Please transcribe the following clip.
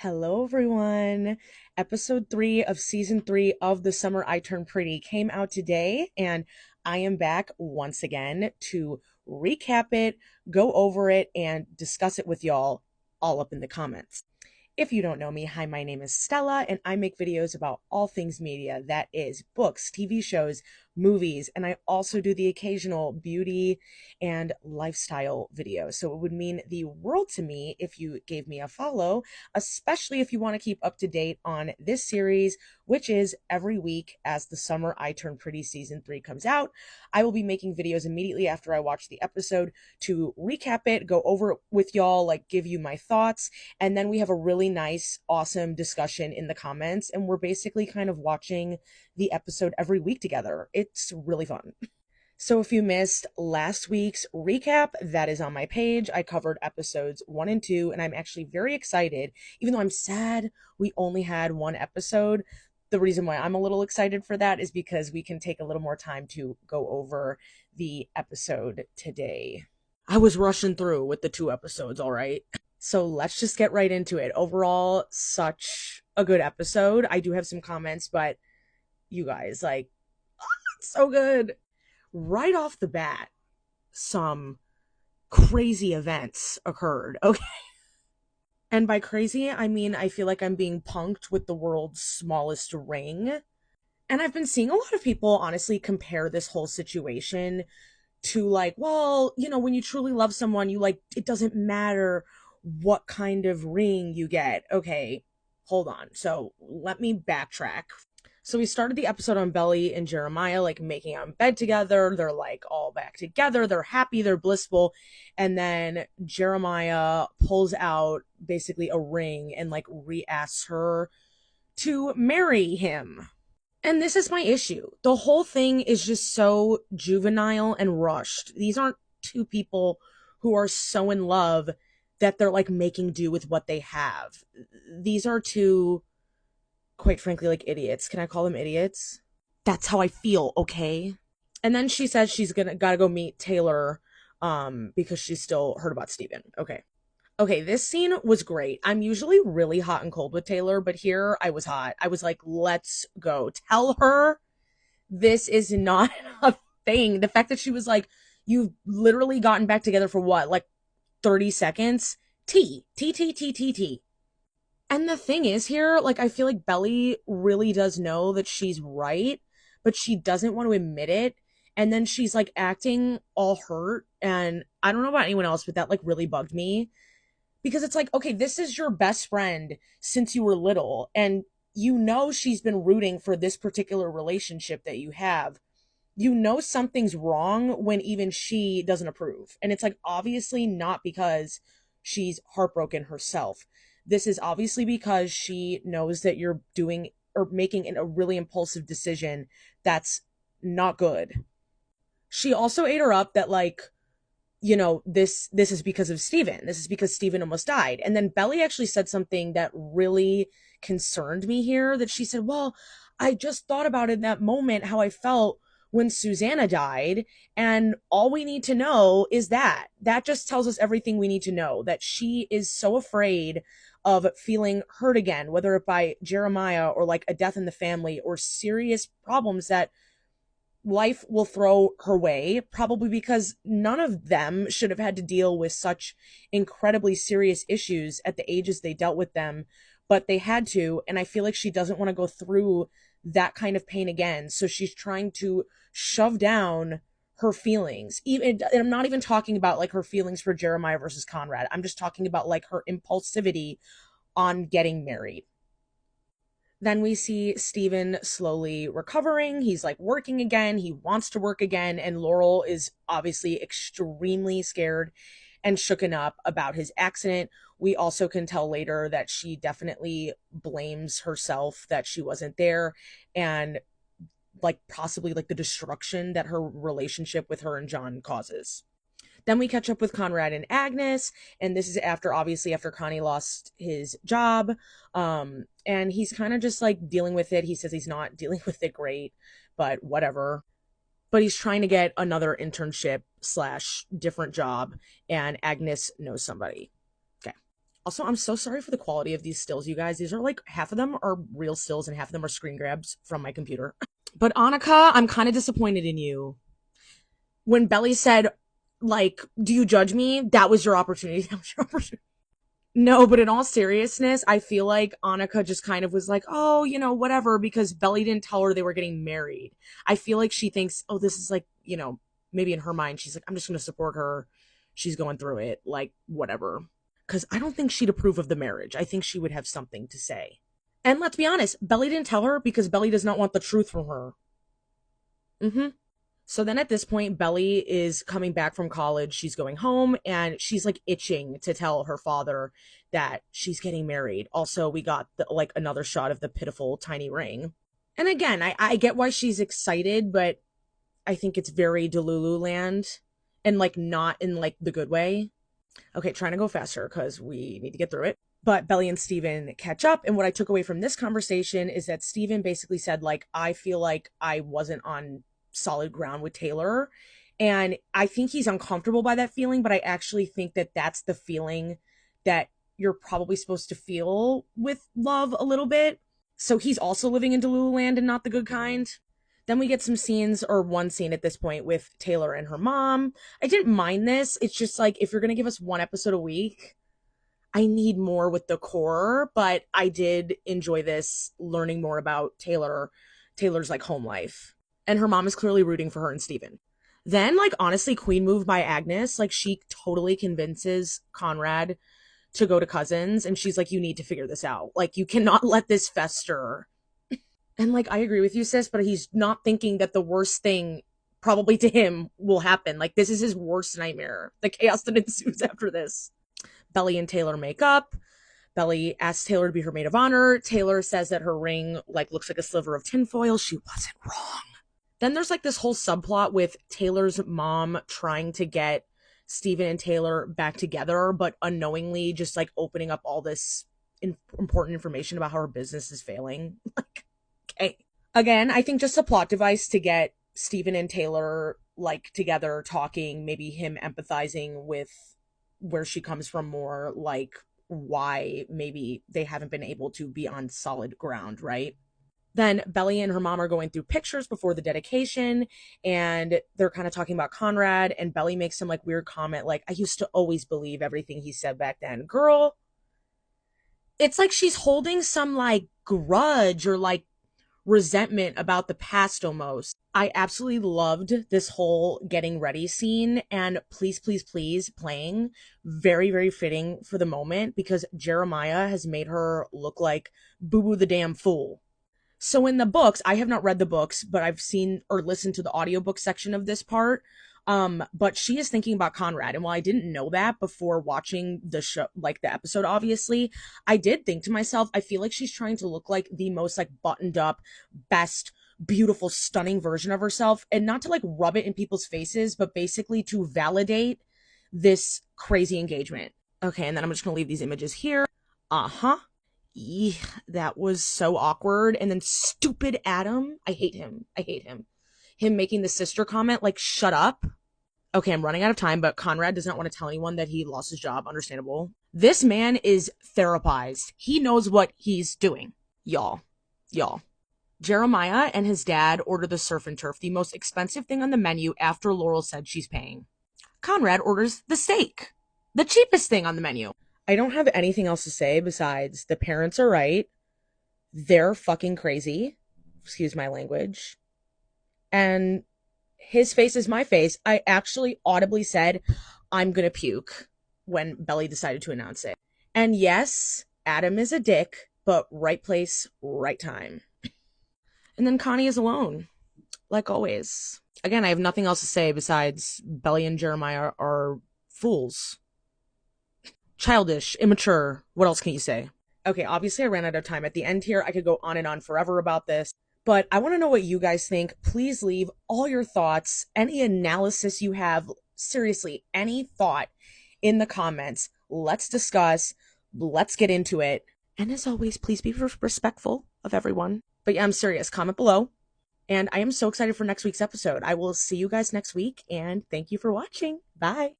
Hello, everyone. Episode 3 of season 3 of The Summer I Turned Pretty came out today, and I am back once again to recap it, go over it, and discuss it with y'all all up in the comments. If you don't know me, hi, my name is Stella, and I make videos about all things media. That is books, TV shows, movies, and I also do the occasional beauty and lifestyle video. So it would mean the world to me if you gave me a follow, especially if you want to keep up to date on this series, which is every week as The Summer I Turned Pretty season 3 comes out. I will be making videos immediately after I watch the episode to recap it, go over it with y'all, like give you my thoughts, and then we have a really nice, awesome discussion in the comments. And we're basically kind of watching the episode every week together. It's really fun. So if you missed last week's recap, that is on my page. I covered episodes 1 and 2, and I'm actually very excited. Even though I'm sad we only had one episode, the reason why I'm a little excited for that is because we can take a little more time to go over the episode today. I was rushing through with the 2 episodes, all right? So let's just get right into it. Overall, such a good episode. I do have some comments, but you guys, like, it's so good. Right off the bat, some crazy events occurred, okay? And by crazy, I mean I feel like I'm being punked with the world's smallest ring. And I've been seeing a lot of people honestly compare this whole situation to, like, well, when you truly love someone, it doesn't matter what kind of ring you get. Okay, hold on. So let me backtrack. So we started the episode on Belly and Jeremiah, like, making out in bed together. They're like all back together. They're happy. They're blissful. And then Jeremiah pulls out basically a ring and like re-asks her to marry him. And this is my issue. The whole thing is just so juvenile and rushed. These aren't two people who are so in love that they're like making do with what they have. These are two, quite frankly, like idiots. Can I call them idiots? That's how I feel, okay? And then she says she's gotta go meet Taylor because she's still heard about Steven. Okay, this scene was great. I'm usually really hot and cold with Taylor, but here I was hot. I was like, let's go. Tell her this is not a thing. The fact that she was like, you've literally gotten back together for what, like 30 seconds? T, T, T, T, T, T. And the thing is here, like, I feel like Belly really does know that she's right, but she doesn't want to admit it. And then she's like acting all hurt. And I don't know about anyone else, but that like really bugged me because it's like, okay, this is your best friend since you were little, and she's been rooting for this particular relationship that you have. Something's wrong when even she doesn't approve. And it's like, obviously not because she's heartbroken herself. This is obviously because she knows that you're doing or making a really impulsive decision that's not good. She also ate her up that, like, this is because of Steven. This is because Steven almost died. And then Belly actually said something that really concerned me here, that she said, well, I just thought about in that moment how I felt when Susanna died, and all we need to know is that just tells us everything we need to know, that she is so afraid of feeling hurt again, whether it by Jeremiah or like a death in the family or serious problems that life will throw her way, probably because none of them should have had to deal with such incredibly serious issues at the ages they dealt with them, but they had to. And I feel like she doesn't want to go through that kind of pain again. So she's trying to shove down her feelings. Even, and I'm not even talking about like her feelings for Jeremiah versus Conrad. I'm just talking about like her impulsivity on getting married. Then we see Steven slowly recovering. He's like working again. He wants to work again. And Laurel is obviously extremely scared and shooken up about his accident. We also can tell later that she definitely blames herself that she wasn't there, and like possibly like the destruction that her relationship with her and John causes. Then we catch up with Conrad and Agnes, and this is after Connie lost his job. And he's kind of just like dealing with it. He says he's not dealing with it great, but whatever. But he's trying to get another internship slash different job, and Agnes knows somebody. Okay. Also, I'm so sorry for the quality of these stills, you guys. These are like half of them are real stills and half of them are screen grabs from my computer. But Annika, I'm kind of disappointed in you. When Belly said, like, do you judge me? That was your opportunity. That was your opportunity. No, but in all seriousness, I feel like Annika just kind of was like, oh, whatever, because Belly didn't tell her they were getting married. I feel like she thinks, oh, this is like, maybe in her mind, she's like, I'm just going to support her. She's going through it, like, whatever. Because I don't think she'd approve of the marriage. I think she would have something to say. And let's be honest, Belly didn't tell her because Belly does not want the truth from her. Mm-hmm. So then at this point, Belly is coming back from college. She's going home and she's like itching to tell her father that she's getting married. Also, we got like another shot of the pitiful tiny ring. And again, I get why she's excited, but I think it's very Delulu land and like not in like the good way. Okay, trying to go faster because we need to get through it. But Belly and Steven catch up. And what I took away from this conversation is that Steven basically said, like, I feel like I wasn't on solid ground with Taylor. And I think he's uncomfortable by that feeling, but I actually think that that's the feeling that you're probably supposed to feel with love a little bit. So he's also living in Delulu land and not the good kind. Then we get some scenes, or one scene at this point, with Taylor and her mom. I didn't mind this. It's just like, if you're going to give us one episode a week, I need more with the core, but I did enjoy this, learning more about Taylor's like home life. And her mom is clearly rooting for her and Steven. Then, like, honestly, queen move by Agnes, like, she totally convinces Conrad to go to Cousins, and she's like, you need to figure this out. Like, you cannot let this fester. And, like, I agree with you, sis, but he's not thinking that the worst thing probably to him will happen. Like, this is his worst nightmare. The chaos that ensues after this. Belly and Taylor make up. Belly asks Taylor to be her maid of honor. Taylor says that her ring, like, looks like a sliver of tinfoil. She wasn't wrong. Then there's, like, this whole subplot with Taylor's mom trying to get Steven and Taylor back together, but unknowingly just, like, opening up all this important information about how her business is failing. Like, okay. Again, I think just a plot device to get Steven and Taylor, like, together talking, maybe him empathizing with where she comes from more, like, why maybe they haven't been able to be on solid ground, right? Then Belly and her mom are going through pictures before the dedication, and they're kind of talking about Conrad, and Belly makes some like weird comment like, I used to always believe everything he said back then. Girl, it's like she's holding some like grudge or like resentment about the past almost. I absolutely loved this whole getting ready scene, and please, please, please playing. Very, very fitting for the moment because Jeremiah has made her look like Boo Boo the damn fool. So in the books, I have not read the books, but I've seen or listened to the audiobook section of this part. But she is thinking about Conrad. And while I didn't know that before watching the show, like the episode, obviously, I did think to myself, I feel like she's trying to look like the most like buttoned up, best, beautiful, stunning version of herself. And not to like rub it in people's faces, but basically to validate this crazy engagement. Okay, and then I'm just gonna leave these images here. Uh-huh. That was so awkward. And then stupid Adam. I hate him. I hate him. Him making the sister comment, like, shut up. Okay, I'm running out of time, but Conrad does not want to tell anyone that he lost his job. Understandable. This man is therapized. He knows what he's doing. Y'all. Jeremiah and his dad order the surf and turf, the most expensive thing on the menu after Laurel said she's paying. Conrad orders the steak, the cheapest thing on the menu. I don't have anything else to say besides the parents are right. They're fucking crazy. Excuse my language. And his face is my face. I actually audibly said, I'm gonna puke when Belly decided to announce it. And yes, Adam is a dick, but right place, right time. And then Connie is alone, like always. Again, I have nothing else to say besides Belly and Jeremiah are fools. Childish, immature. What else can you say? Okay, obviously I ran out of time at the end here. I could go on and on forever about this, but I want to know what you guys think. Please leave all your thoughts, any analysis you have, seriously, any thought in the comments. Let's discuss. Let's get into it. And as always, please be respectful of everyone. But yeah, I'm serious. Comment below. And I am so excited for next week's episode. I will see you guys next week, and thank you for watching. Bye.